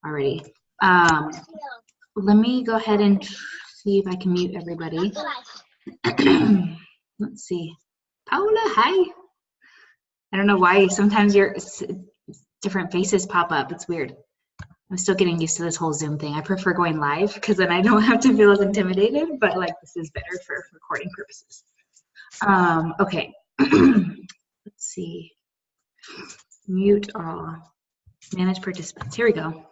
Alrighty. Let me go ahead and see if I can mute everybody. Let's see. Paula, hi. I don't know why sometimes your different faces pop up. It's weird. I'm still getting used to this whole Zoom thing. I prefer going live because then I don't have to feel as intimidated, but like this is better for recording purposes. Okay. Let's see. Mute all. Manage participants. Here we go.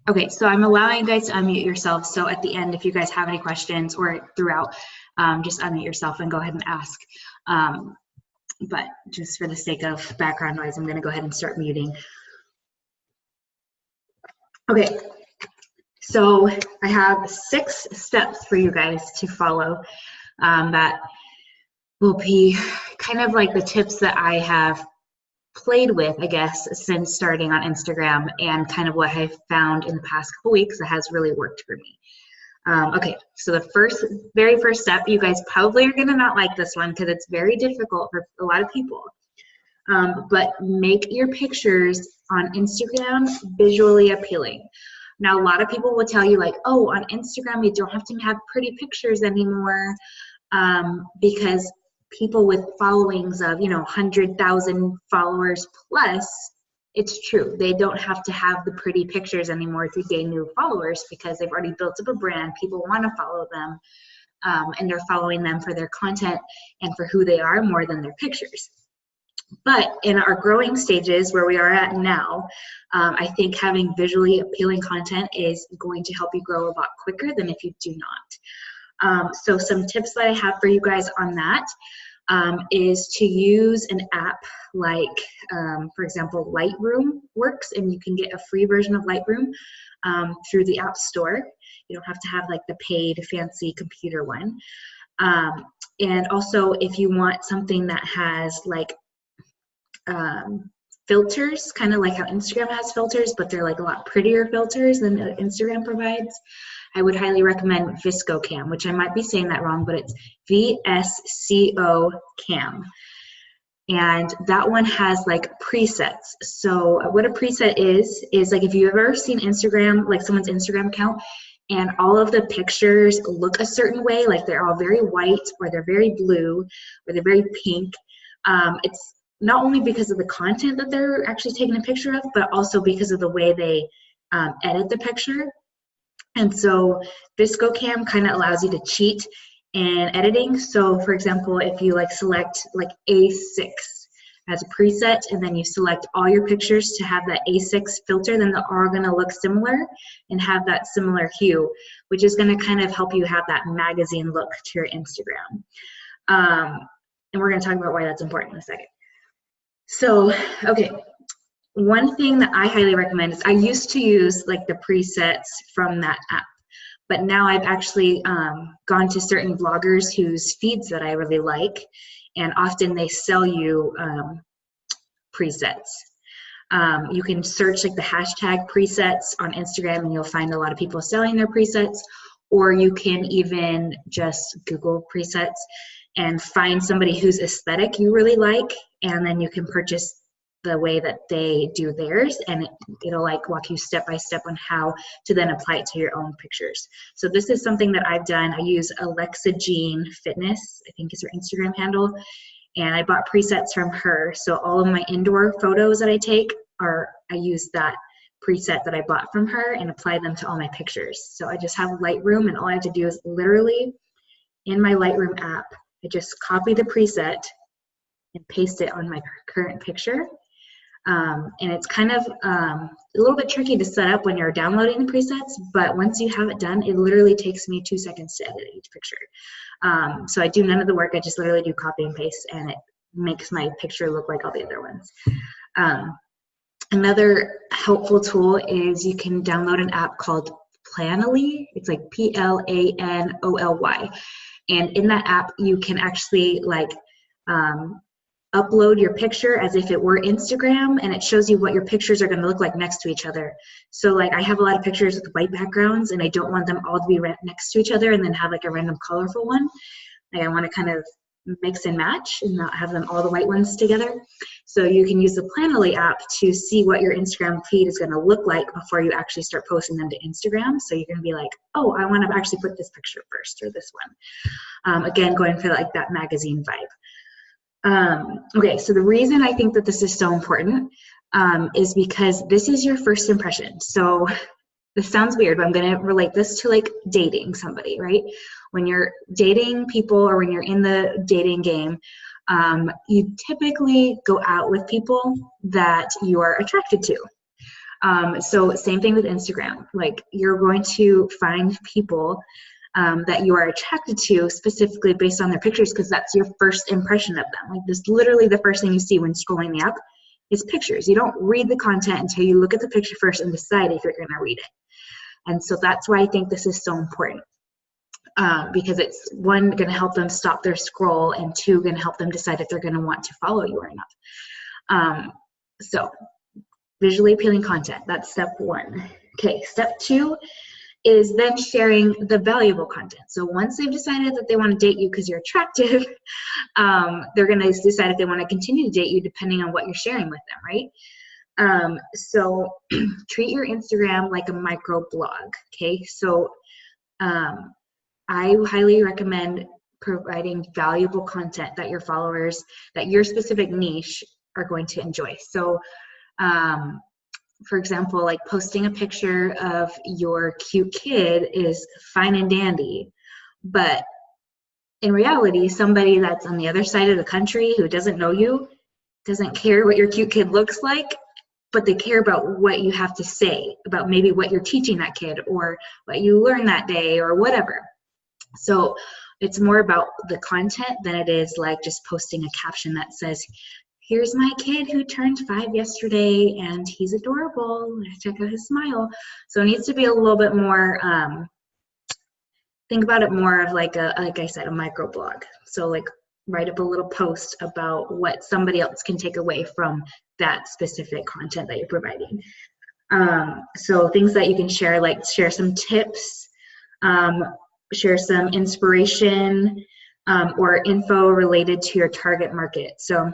Okay, so I'm allowing you guys to unmute yourselves. So at the end, if you guys have any questions or throughout, just unmute yourself and go ahead and ask. But just for the sake of background noise, I'm going to go ahead and start muting. Okay, so I have 6 steps for you guys to follow that will be kind of like the tips that I have played with, I guess, since starting on Instagram, and kind of what I've found in the past couple weeks that has really worked for me. Okay, so the very first step, you guys probably are gonna not like this one because it's very difficult for a lot of people, but make your pictures on Instagram visually appealing. Now, a lot of people will tell you like, oh, on Instagram, you don't have to have pretty pictures anymore because people with followings of, 100,000 followers plus, it's true. They don't have to have the pretty pictures anymore to gain new followers because they've already built up a brand. People want to follow them, and they're following them for their content and for who they are more than their pictures. But in our growing stages where we are at now, I think having visually appealing content is going to help you grow a lot quicker than if you do not. So some tips that I have for you guys on that is to use an app like, for example, Lightroom works, and you can get a free version of Lightroom through the App Store. You don't have to have like the paid fancy computer one. And also if you want something that has like filters, kind of like how Instagram has filters, but they're like a lot prettier filters than Instagram provides, I would highly recommend VSCO which I might be saying that wrong, but it's VSCO Cam. And that one has like presets. So what a preset is like if you've ever seen Instagram, like someone's Instagram account, and all of the pictures look a certain way, like they're all very white or they're very blue or they're very pink. It's not only because of the content that they're actually taking a picture of, but also because of the way they edit the picture. And so VSCO Cam kind of allows you to cheat in editing. So for example, if you like select like A6 as a preset and then you select all your pictures to have that A6 filter, then they're all going to look similar and have that similar hue, which is going to kind of help you have that magazine look to your Instagram. And we're going to talk about why that's important in a second. So, okay. One thing that I highly recommend is I used to use like the presets from that app, but now I've actually gone to certain bloggers whose feeds that I really like, and often they sell you presets. You can search like the hashtag presets on Instagram and you'll find a lot of people selling their presets, or you can even just Google presets and find somebody whose aesthetic you really like, and then you can purchase the way that they do theirs, and it'll like walk you step by step on how to then apply it to your own pictures. So this is something that I've done. I use Alexa Jean Fitness, I think is her Instagram handle, and I bought presets from her. So all of my indoor photos that I take I use that preset that I bought from her and apply them to all my pictures. So I just have Lightroom, and all I have to do is literally in my Lightroom app, I just copy the preset and paste it on my current picture. And it's kind of a little bit tricky to set up when you're downloading the presets, but once you have it done, it literally takes me 2 seconds to edit each picture. So I do none of the work. I just literally do copy and paste, and it makes my picture look like all the other ones. Another helpful tool is you can download an app called Planoly. It's like Planoly. And in that app, you can actually like upload your picture as if it were Instagram, and it shows you what your pictures are going to look like next to each other. So like I have a lot of pictures with white backgrounds, and I don't want them all to be next to each other and then have like a random colorful one. Like I want to kind of mix and match and not have them all the white ones together. So you can use the Planoly app to see what your Instagram feed is going to look like before you actually start posting them to Instagram. So you're going to be like, oh, I want to actually put this picture first, or this one. Again, going for like that magazine vibe. Okay, so the reason I think that this is so important is because this is your first impression. So this sounds weird, but I'm going to relate this to like dating somebody, right? When you're dating people, or when you're in the dating game, you typically go out with people that you are attracted to. So same thing with Instagram. Like, you're going to find people that you are attracted to specifically based on their pictures, because that's your first impression of them. Like, this is literally the first thing you see when scrolling the app is pictures. You don't read the content until you look at the picture first and decide if you're going to read it. And so that's why I think this is so important, because it's, one, going to help them stop their scroll, and two, going to help them decide if they're going to want to follow you or not. So visually appealing content, that's step one. Okay, step two is then sharing the valuable content. So once they've decided that they want to date you because you're attractive, they're going to decide if they want to continue to date you depending on what you're sharing with them, right? So treat your Instagram like a micro blog. Okay, so I highly recommend providing valuable content that your followers, that your specific niche are going to enjoy. So for example, like posting a picture of your cute kid is fine and dandy, but in reality, somebody that's on the other side of the country who doesn't know you doesn't care what your cute kid looks like, but they care about what you have to say about maybe what you're teaching that kid, or what you learned that day, or whatever. So it's more about the content than it is like just posting a caption that says, here's my kid who turned 5 yesterday and he's adorable, check out his smile. So it needs to be a little bit more, think about it more of like like I said, a micro blog. So like, write up a little post about what somebody else can take away from that specific content that you're providing. So things that you can share, like share some tips, share some inspiration, or info related to your target market. So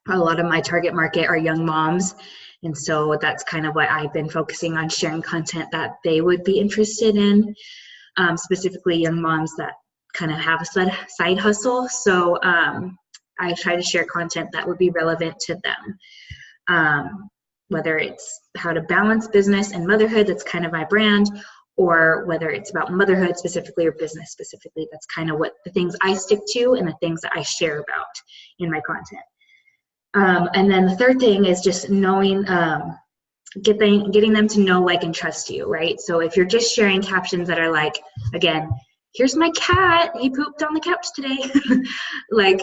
a lot of my target market are young moms, and so that's kind of what I've been focusing on, sharing content that they would be interested in, specifically young moms that kind of have a side hustle. So I try to share content that would be relevant to them, whether it's how to balance business and motherhood, that's kind of my brand, or whether it's about motherhood specifically or business specifically. That's kind of what the things I stick to and the things that I share about in my content. And then the third thing is just knowing, getting them to know, like, and trust you, right? So if you're just sharing captions that are like, again, here's my cat, he pooped on the couch today, like,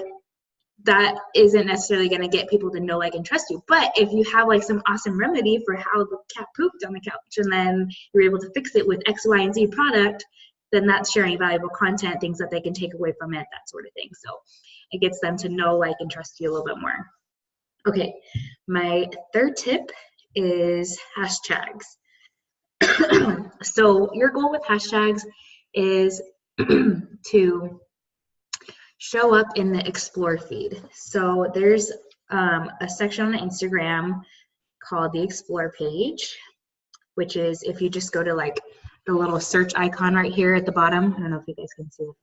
that isn't necessarily going to get people to know, like, and trust you. But if you have like some awesome remedy for how the cat pooped on the couch, and then you're able to fix it with X, Y, and Z product, then that's sharing valuable content, things that they can take away from it, that sort of thing. So it gets them to know, like, and trust you a little bit more. Okay, my third tip is hashtags. So your goal with hashtags is to show up in the explore feed. So there's a section on Instagram called the explore page, which is, if you just go to like the little search icon right here at the bottom, I don't know if you guys can see it,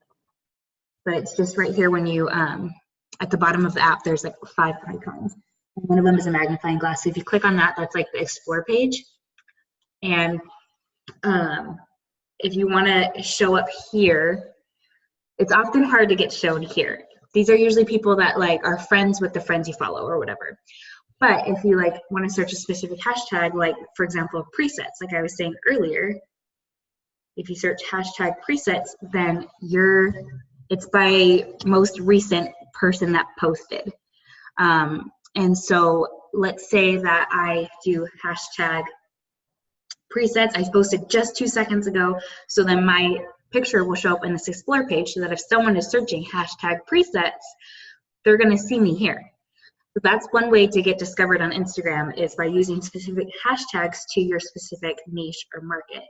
but it's just right here when you, at the bottom of the app, there's like 5 icons. And one of them is a magnifying glass. So if you click on that, that's like the explore page. And if you want to show up here, it's often hard to get shown here. These are usually people that like are friends with the friends you follow or whatever. But if you like want to search a specific hashtag, like for example, presets, like I was saying earlier, if you search hashtag presets, then it's by most recent person that posted. And so let's say that I do hashtag presets. I posted just 2 seconds ago. So then my picture will show up in this explore page, so that if someone is searching hashtag presets, they're going to see me here. So that's one way to get discovered on Instagram, is by using specific hashtags to your specific niche or market.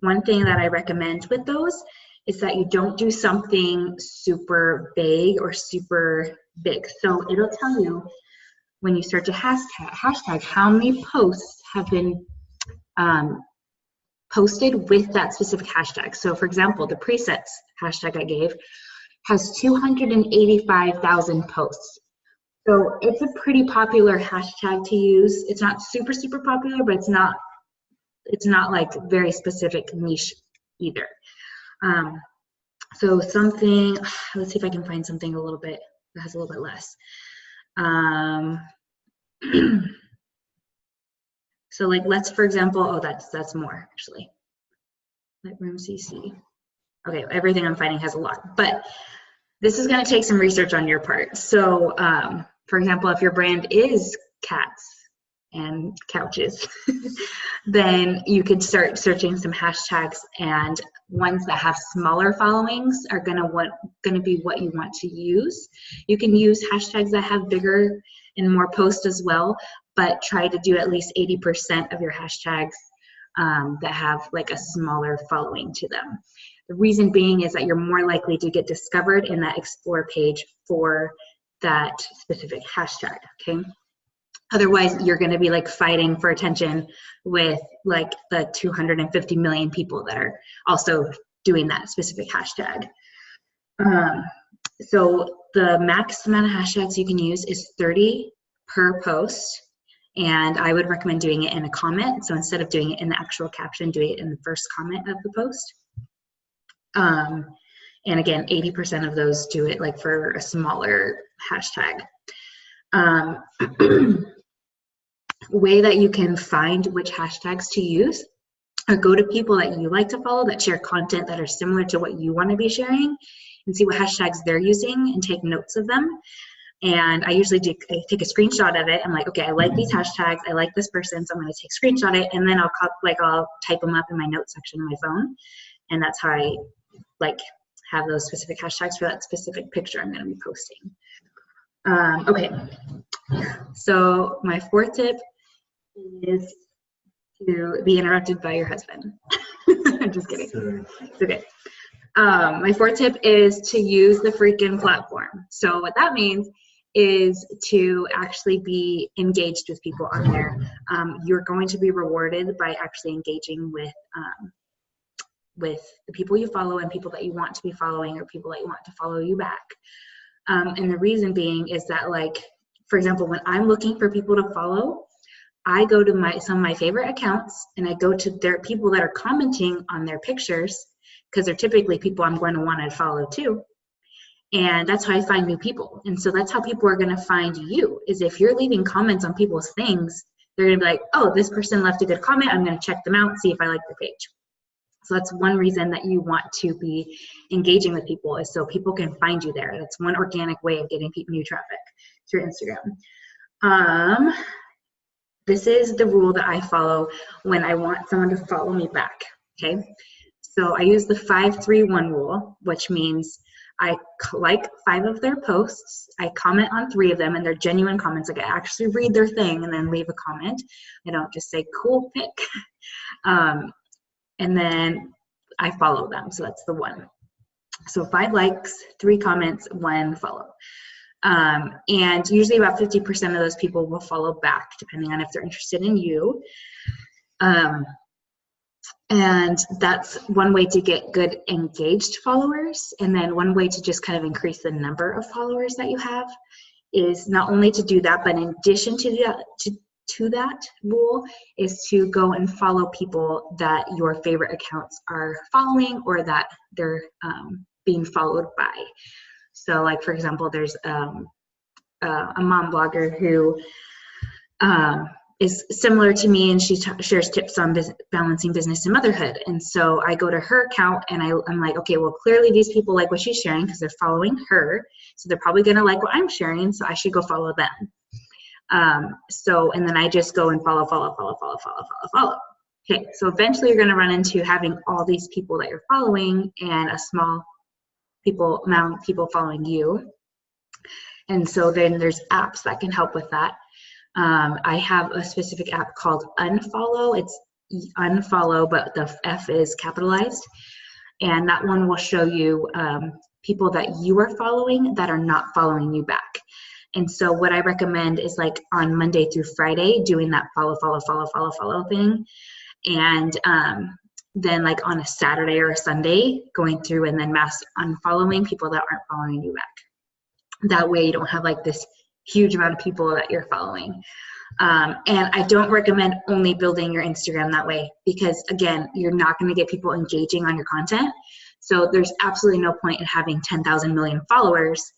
One thing that I recommend with those is that you don't do something super vague or super big. So it'll tell you when you search a hashtag how many posts have been posted with that specific hashtag. So for example, the presets hashtag I gave has 285,000 posts. So it's a pretty popular hashtag to use. It's not super, super popular, but it's not like very specific niche either. So something, let's see if I can find something a little bit that has a little bit less. So like, let's, for example, oh, that's more actually. Lightroom CC. Okay, everything I'm finding has a lot, but this is going to take some research on your part. So, for example, if your brand is cats and couches, then you could start searching some hashtags, and ones that have smaller followings are going to be what you want to use. You can use hashtags that have bigger and more posts as well, but try to do at least 80% of your hashtags that have like a smaller following to them. The reason being is that you're more likely to get discovered in that explore page for that specific hashtag, okay? Otherwise, you're going to be like fighting for attention with like the 250 million people that are also doing that specific hashtag. So the max amount of hashtags you can use is 30 per post. And I would recommend doing it in a comment. So instead of doing it in the actual caption, do it in the first comment of the post. And again, 80% of those do it like for a smaller hashtag. Way that you can find which hashtags to use, or go to people that you like to follow that share content that are similar to what you want to be sharing, and see what hashtags they're using and take notes of them. And I usually I take a screenshot of it. I'm like, okay, I like these hashtags. I like this person, so I'm going to take a screenshot it, and then I'll type them up in my notes section of my phone. And that's how I like have those specific hashtags for that specific picture I'm going to be posting. Okay, so my fourth tip is to be interrupted by your husband. I'm just kidding. Sorry. It's okay. My fourth tip is to use the freaking platform. So what that means is to actually be engaged with people on there. You're going to be rewarded by actually engaging with the people you follow and people that you want to be following, or people that you want to follow you back. And the reason being is that, like, for example, when I'm looking for people to follow, I go to some of my favorite accounts, and I go to their people that are commenting on their pictures, because they're typically people I'm going to want to follow too. And that's how I find new people. And so that's how people are going to find you, is if you're leaving comments on people's things, they're going to be like, oh, this person left a good comment. I'm going to check them out and see if I like their page. So that's one reason that you want to be engaging with people, is so people can find you there. That's one organic way of getting new traffic through Instagram. This is the rule that I follow when I want someone to follow me back, okay? So I use the 5-3-1 rule, which means I like 5 of their posts, I comment on 3 of them, and they're genuine comments. Like, I actually read their thing and then leave a comment. I don't just say, cool pic. And then I follow them, so that's the 1. So 5 likes, 3 comments, 1 follow. And usually about 50% of those people will follow back, depending on if they're interested in you. And that's one way to get good engaged followers. And then one way to just kind of increase the number of followers that you have is not only to do that, but in addition to that rule, is to go and follow people that your favorite accounts are following, or that they're being followed by. So, like, for example, there's a mom blogger who is similar to me, and she shares tips on balancing business and motherhood. And so I go to her account, and I'm like, okay, well, clearly these people like what she's sharing because they're following her. So they're probably going to like what I'm sharing, so I should go follow them. And then I just go and follow. Okay, so eventually you're going to run into having all these people that you're following and a small amount of people following you. And so then there's apps that can help with that. I have a specific app called Unfollow. It's unfollow, but the F is capitalized. and that one will show you people that you are following that are not following you back. And so what I recommend is like on Monday through Friday, doing that follow thing. And then like on a Saturday or a Sunday, going through and then mass unfollowing people that aren't following you back. That way you don't have like this huge amount of people that you're following. And I don't recommend only building your Instagram that way, because again, you're not going to get people engaging on your content. So there's absolutely no point in having 10,000 million followers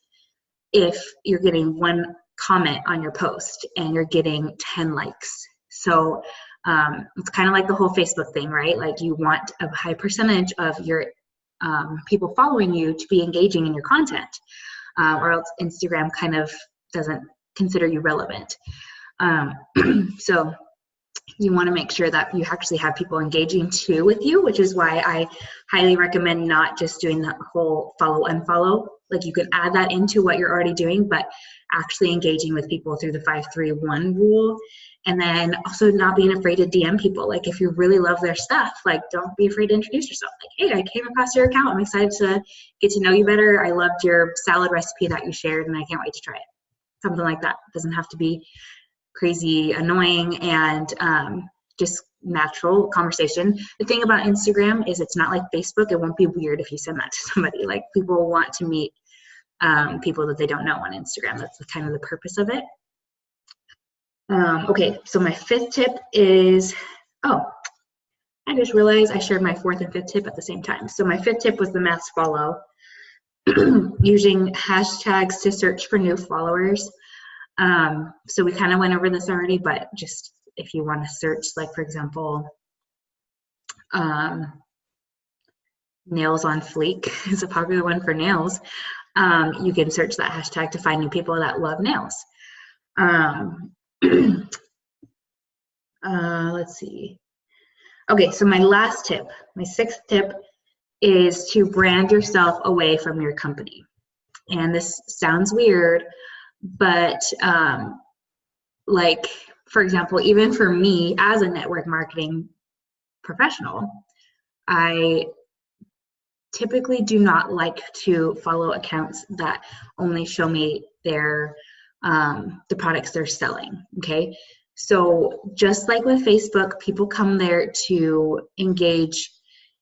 if you're getting one comment on your post and you're getting 10 likes. So it's kind of like the whole Facebook thing, right? Like you want a high percentage of your people following you to be engaging in your content, or else Instagram kind of doesn't consider you relevant. So you want to make sure that you actually have people engaging too with you, which is why I highly recommend not just doing the whole follow unfollow. Like you can add that into what you're already doing, but actually engaging with people through the 5-3-1 rule. And then also not being afraid to DM people. Like if you really love their stuff, like don't be afraid to introduce yourself. Like, hey, I came across your account. I'm excited to get to know you better. I loved your salad recipe that you shared and I can't wait to try it. Something like that. It doesn't have to be crazy annoying, and just natural conversation. The thing about Instagram is it's not like Facebook. It won't be weird if you send that to somebody. Like people want to meet people that they don't know on Instagram. That's kind of the purpose of it. Okay, so my fifth tip is, I just realized I shared my fourth and fifth tip at the same time. So my fifth tip was the mass follow, using hashtags to search for new followers. So we kind of went over this already, but just if you want to search, like for example, nails on fleek is a popular one for nails. You can search that hashtag to find new people that love nails. Let's see. Okay, so my last tip, my sixth tip, is to brand yourself away from your company. And this sounds weird, but like, for example, even for me as a network marketing professional, I typically do not like to follow accounts that only show me their the products they're selling. Okay, so just like with Facebook, people come there to engage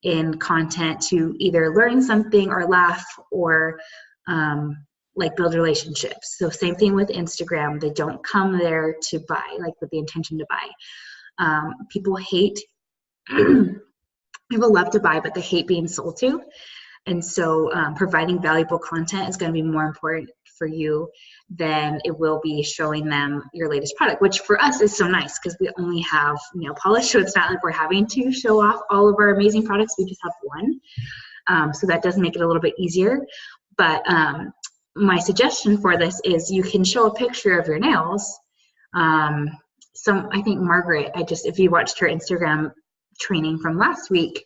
in content to either learn something or laugh or like build relationships. So same thing with Instagram. They don't come there to buy, like with the intention to buy. People hate, people love to buy, but they hate being sold to. And so providing valuable content is going to be more important for you than it will be showing them your latest product, which for us is so nice because we only have nail polish. So it's not like we're having to show off all of our amazing products. We just have one. So that does make it a little bit easier. But my suggestion for this is you can show a picture of your nails. I think Margaret, if you watched her Instagram training from last week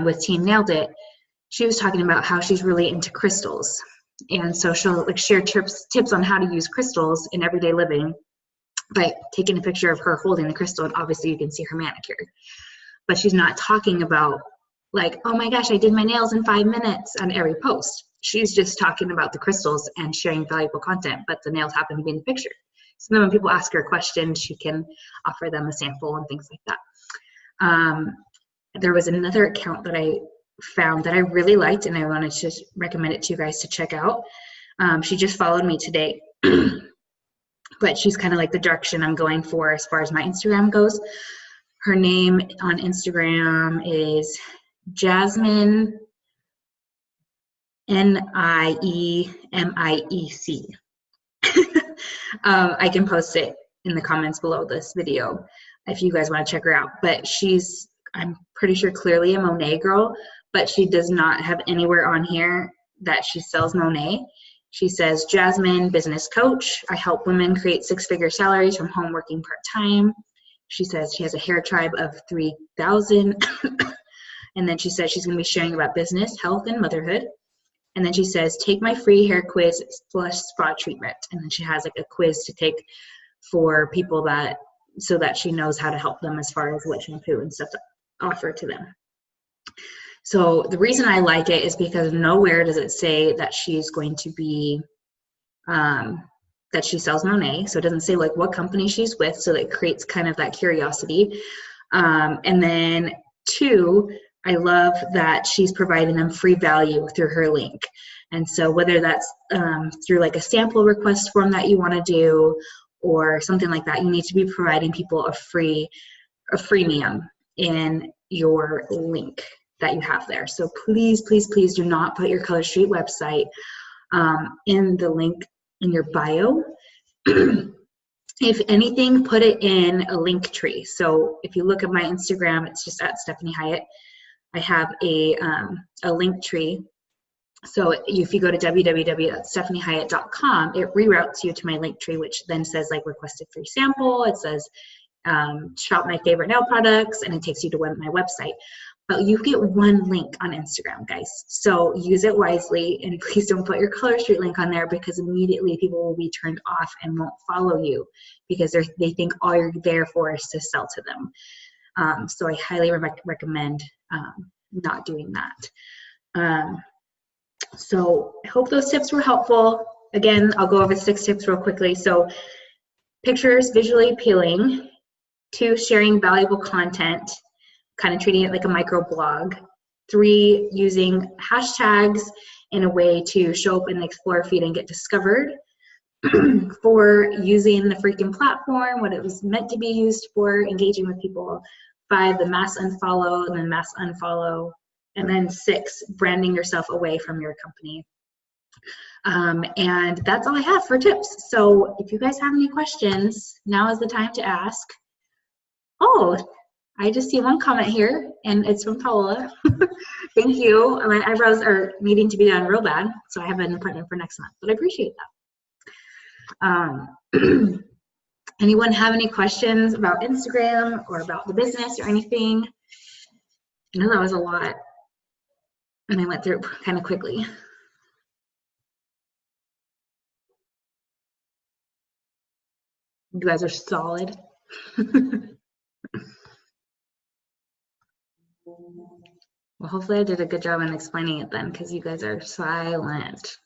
with Team Nailed It, she was talking about how she's really into crystals. And so she'll like share tips on how to use crystals in everyday living by taking a picture of her holding the crystal, and obviously you can see her manicure. But she's not talking about like, oh my gosh, I did my nails in 5 minutes on every post. She's just talking about the crystals and sharing valuable content, but the nails happen to be in the picture. So then when people ask her a question, she can offer them a sample and things like that. There was another account that I found that I really liked, and I wanted to recommend it to you guys to check out. She just followed me today, but she's kind of like the direction I'm going for as far as my Instagram goes. Her name on Instagram is Jasmine Niemiec. I can post it in the comments below this video if you guys want to check her out. But I'm pretty sure clearly a Monet girl, but she does not have anywhere on here that she sells Monet. She says, Jasmine, business coach. I help women create 6-figure salaries from home working part-time. She says she has a hair tribe of 3,000. And then she says she's going to be sharing about business, health, and motherhood. And then she says, take my free hair quiz plus spa treatment. And then she has like a quiz to take for people so that she knows how to help them as far as what shampoo and stuff to offer to them. So the reason I like it is because nowhere does it say that she's going to be, that she sells Monet. So it doesn't say like what company she's with. So it creates kind of that curiosity. And then 2, I love that she's providing them free value through her link. And so whether that's through like a sample request form that you want to do or something like that, you need to be providing people a freemium in your link that you have there. So please, please, please do not put your Color Street website in the link in your bio. If anything, put it in a link tree. So if you look at my Instagram, it's just at Stephanie Hyatt. I have a link tree. So if you go to www.stephaniehyatt.com, it reroutes you to my link tree, which then says like request a free sample. It says shop my favorite nail products, and it takes you to my website. But you get one link on Instagram, guys. So use it wisely, and please don't put your Color Street link on there, because immediately people will be turned off and won't follow you because they think all you're there for is to sell to them. So I highly recommend not doing that. So I hope those tips were helpful. Again, I'll go over 6 tips real quickly. So pictures, visually appealing. 2, sharing valuable content, kind of treating it like a micro blog. 3, using hashtags in a way to show up in the Explorer feed and get discovered. 4, using the freaking platform, what it was meant to be used for, engaging with people. 5, the mass unfollow and then mass unfollow. And then 6, branding yourself away from your company. And that's all I have for tips. So if you guys have any questions, now is the time to ask. Oh, I just see one comment here, and it's from Paola. Thank you. My eyebrows are needing to be done real bad, so I have an appointment for next month, but I appreciate that. Anyone have any questions about Instagram or about the business or anything? I know that was a lot, and I went through it kind of quickly. You guys are solid. Well, hopefully I did a good job in explaining it then, because you guys are silent.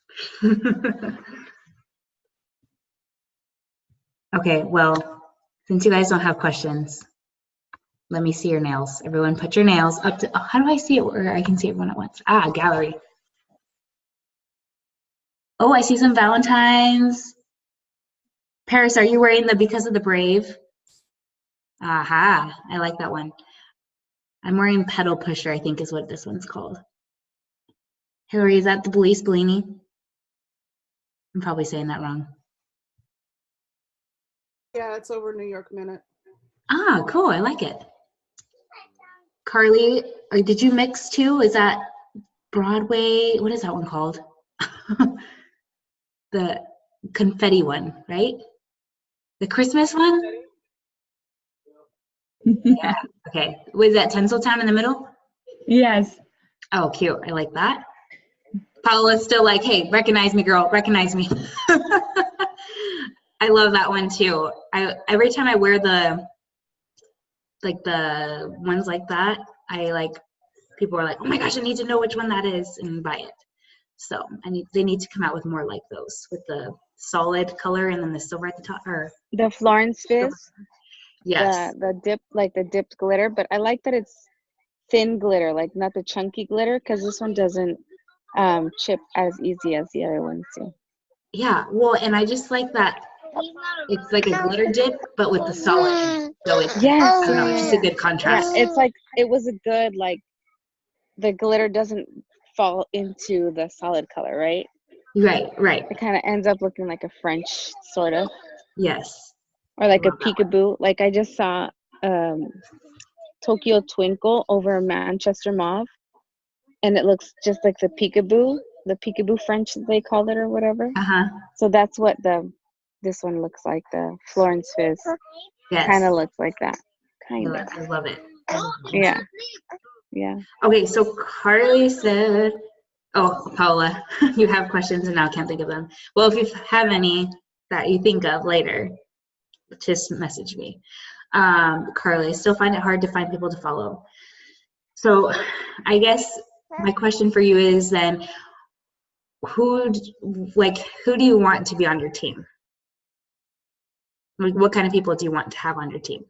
Okay, well, since you guys don't have questions, let me see your nails. Everyone put your nails up to, how do I see it where I can see everyone at once? Ah, gallery. Oh, I see some Valentines. Paris, are you wearing the Because of the Brave? Aha, I like that one. I'm wearing Pedal Pusher, I think is what this one's called. Hillary, is that the Belize Bellini? I'm probably saying that wrong. Yeah, it's over New York Minute. Ah, cool, I like it. Carly, did you mix too? Is that Broadway? What is that one called? The confetti one, right? The Christmas one? Yeah, okay. Was that Tinseltown in the middle? Yes. Oh, cute. I like that. Paula's still like, hey, recognize me, girl. Recognize me. I love that one too. Every time I wear the ones like that, people are like, oh my gosh, I need to know which one that is and buy it. So they need to come out with more like those with the solid color and then the silver at the top. Or The Florence Fizz. Yes. The dipped glitter, but I like that it's thin glitter, like not the chunky glitter, because this one doesn't chip as easy as the other ones do. Yeah, well, and I just like that it's like a glitter dip, but with the solid. So it's, yes, I don't know, it's just a good contrast. Yeah, it's like, it was a good, like, the glitter doesn't fall into the solid color, right? Right. It kind of ends up looking like a French, sort of. Yes. Or like a peekaboo. Like I just saw Tokyo Twinkle over Manchester Mauve, and it looks just like the peekaboo French they called it or whatever. So that's what this one looks like, the Florence Fizz. Yes. Kind of looks like that. Kind of. I love it. Yeah. Okay, so Carly said, oh, Paula, you have questions and now I can't think of them. Well, if you have any that you think of later, just message me. Carly, still find it hard to find people to follow. So I guess my question for you is then, who do you want to be on your team? Like, what kind of people do you want to have on your team?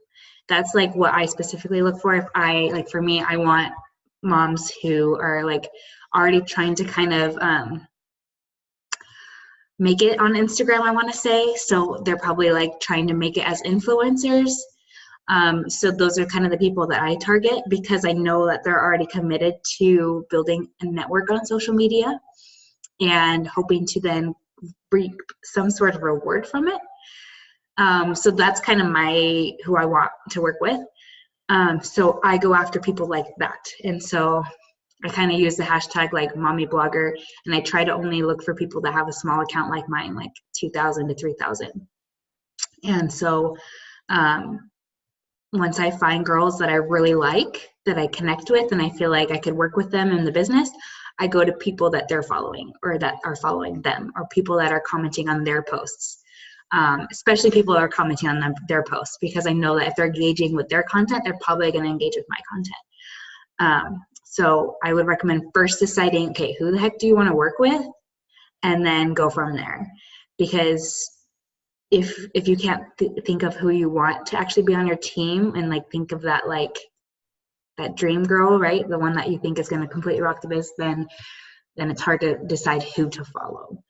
That's like what I specifically look for. For me, I want moms who are like already trying to kind of make it on Instagram, I want to say. So they're probably like trying to make it as influencers. So those are kind of the people that I target, because I know that they're already committed to building a network on social media and hoping to then reap some sort of reward from it. So that's kind of who I want to work with. So I go after people like that. And so I kind of use the hashtag like mommy blogger, and I try to only look for people that have a small account like mine, like 2,000 to 3,000. And so once I find girls that I really like, that I connect with, and I feel like I could work with them in the business, I go to people that they're following or that are following them, or people that are commenting on their posts. Especially people that are commenting on their posts, because I know that if they're engaging with their content, they're probably going to engage with my content. So I would recommend first deciding, okay, who the heck do you want to work with? And then go from there. Because if you can't think of who you want to actually be on your team, and like think of that, like that dream girl, right? The one that you think is going to completely rock the biz, then it's hard to decide who to follow.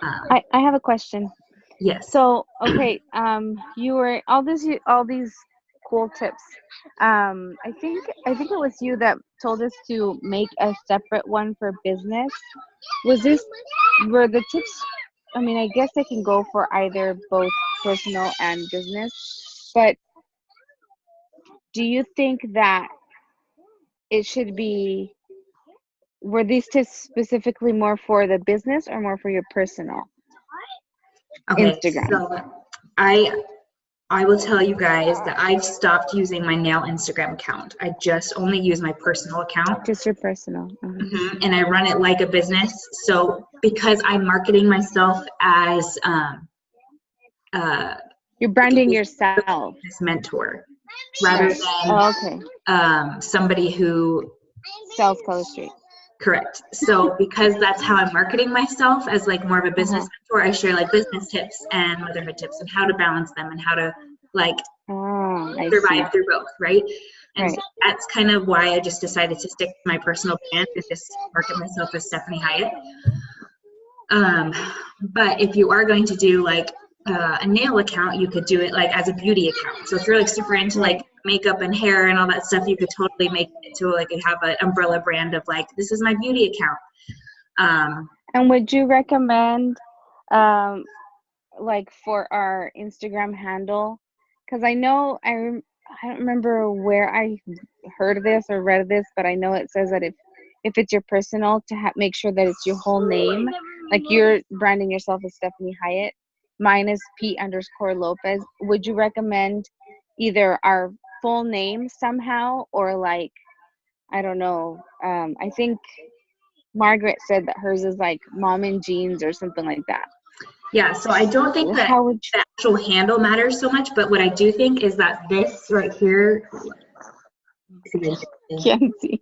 I have a question. Yes. So, okay, you were all these cool tips. I think it was you that told us to make a separate one for business. Were the tips? I mean, I guess they can go for either both personal and business, but do you think that it should be? Were these tips specifically more for the business or more for your personal? Okay, Instagram. so I will tell you guys that I've stopped using my nail Instagram account. I just only use my personal account. Just your personal. Mm-hmm. And I run it like a business. So because I'm marketing myself as you're branding yourself, this mentor, rather than somebody who sells Color Street. Correct. So because that's how I'm marketing myself, as like more of a business mentor, I share like business tips and motherhood tips and how to balance them and how to like survive through both, right? And so that's kind of why I just decided to stick to my personal brand and just market myself as Stephanie Hyatt. But if you are going to do like a nail account, you could do it like as a beauty account. So if you're like super into like makeup and hair and all that stuff, you could totally make it to like have an umbrella brand of like, this is my beauty account. And would you recommend like for our Instagram handle, because I know I don't remember where I heard this or read this, but I know it says that if it's your personal, to make sure that it's your whole name, like you're branding yourself as Stephanie Hyatt, mine is P_Lopez. Would you recommend either our full name somehow, or like, I don't know, I think Margaret said that hers is like Mom in Jeans or something like that. Yeah, so I don't think that the actual handle matters so much, but what I do think is that this right here, can't see.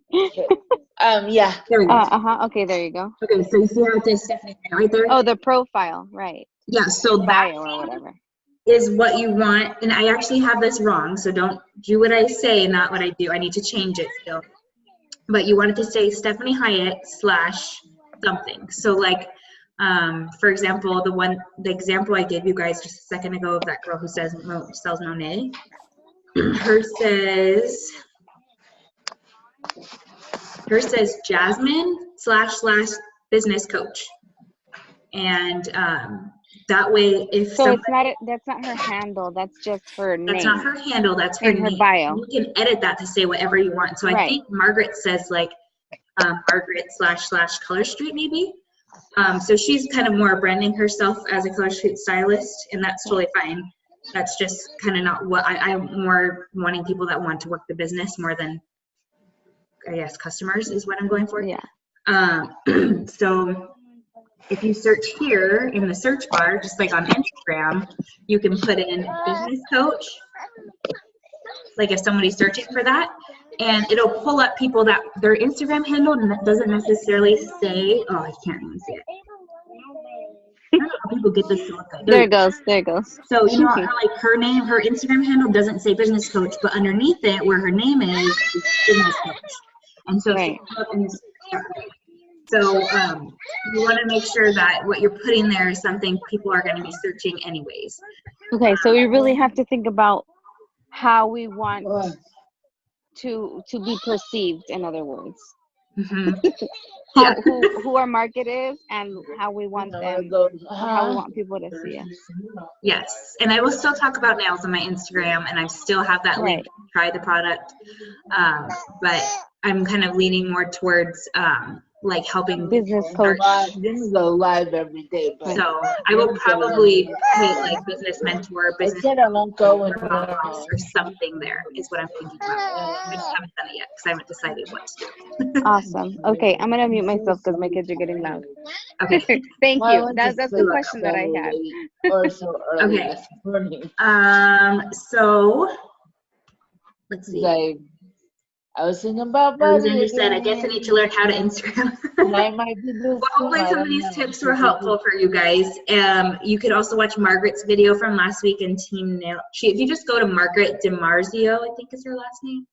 Yeah, there we go. Okay, there you go. Okay, so you see how it says Stephanie right there? Oh, the profile, right. Yeah, so that or whatever is what you want. And I actually have this wrong, so don't do what I say, not what I do. I need to change it still. But you want it to say Stephanie Hyatt / something. So like, for example, the example I gave you guys just a second ago of that girl who sells Monet, hers says Jasmine / business coach. And that way, if that's not her handle, that's just her name. That's not her handle, that's her name. Bio. You can edit that to say whatever you want. So I think Margaret says like Margaret / Color Street maybe. So she's kind of more branding herself as a Color Street stylist, and that's totally fine. That's just kind of not what I'm more wanting people that want to work the business more than, I guess, customers is what I'm going for. Yeah. So if you search here in the search bar, just like on Instagram, you can put in business coach. Like if somebody's searching for that, and it'll pull up people that their Instagram handle doesn't necessarily say, oh, I can't even see it. I don't know how people get this. There it goes. There it goes. So, you know, like her name, her Instagram handle doesn't say business coach, but underneath it, where her name is business coach. And so, right. So you want to make sure that what you're putting there is something people are going to be searching anyways. Okay, so we really have to think about how we want to be perceived, in other words. Mm-hmm. Who our market is and how we want them, how we want people to see us. Yes, and I will still talk about nails on my Instagram, and I still have that link to try the product, but I'm kind of leaning more towards like helping business coach. This is go live every day. So I will probably put like business mentor, business or something there is what I'm thinking about. I just haven't done it yet because I haven't decided what to do. Awesome. Okay, I'm gonna mute myself because my kids are getting loud. Okay. Thank you. That's the question that I had. Okay. So let's see. I was thinking about Alexander said, I guess I need to learn how to Instagram. Well, hopefully some of these tips were helpful for you guys. You could also watch Margaret's video from last week in Team Nail. If you just go to Margaret DiMarzio, I think is her last name,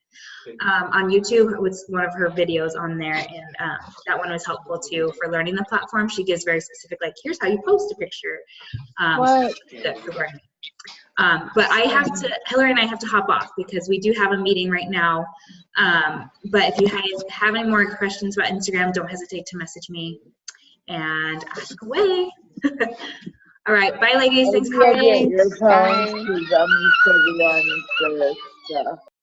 on YouTube, it was one of her videos on there, and that one was helpful too for learning the platform. She gives very specific, like, here's how you post a picture. But Hillary and I have to hop off because we do have a meeting right now. But if you guys have any more questions about Instagram, don't hesitate to message me and ask away. All right. Bye, ladies. Thanks for coming. Bye.